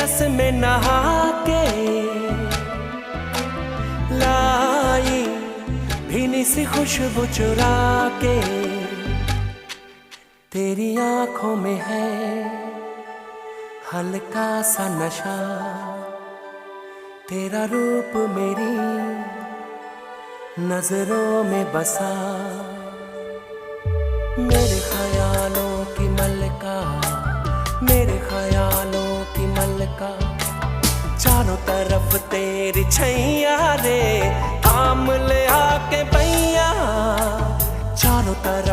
रस में नहा के लाई भीनी सी खुशबू चुरा के। तेरी आंखों में है हल्का सा नशा, तेरा रूप मेरी नजरों में बसा। मेरे ख्यालों की मलका, मेरे ख्यालों की मलका, चारों तरफ तेरी छैया रे, थाम ले आके पैया चारों तरफ